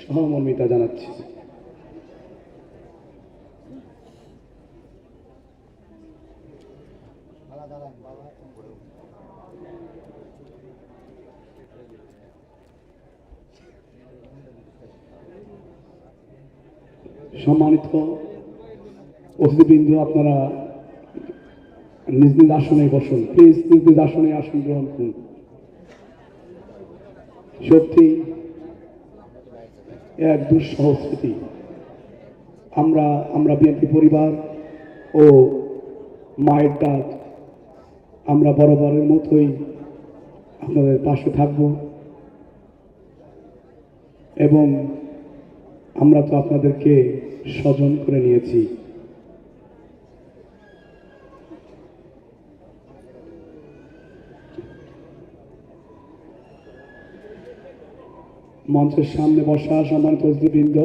সহমর্মিতা জানাচ্ছি। সম্মানিত অতিথিবৃন্দ, আপনারা নিজ নিজ আসনে বসুন। প্লিজ নিজ নিজ আসনে আসন গ্রহণ করুন। সত্যি এক দুঃসহ স্মৃতি। আমরা বিএনপি পরিবার ও মায়ের ডাক আমরা বরাবরের মতোই আপনাদের পাশে থাকব এবং আমরা তো আপনাদেরকে স্বজন করে নিয়েছি। মঞ্চের সামনে বসা সম্মানিত অতিথিবৃন্দ,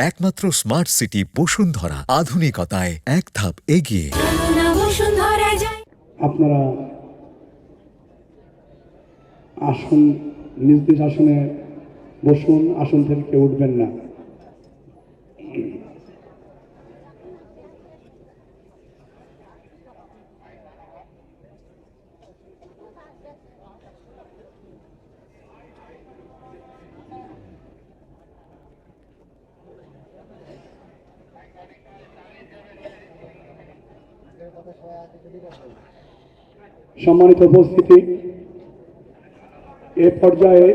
একমাত্র স্মার্ট সিটি বসুন্ধরা, আধুনিকতায় এক ধাপ এগিয়ে। আপনারা আসন নিজ নিজ আসনে বসুন, আসন থেকে কেউ উঠবেন না। সম্মানিত উপস্থিতি, এ পর্যায়ে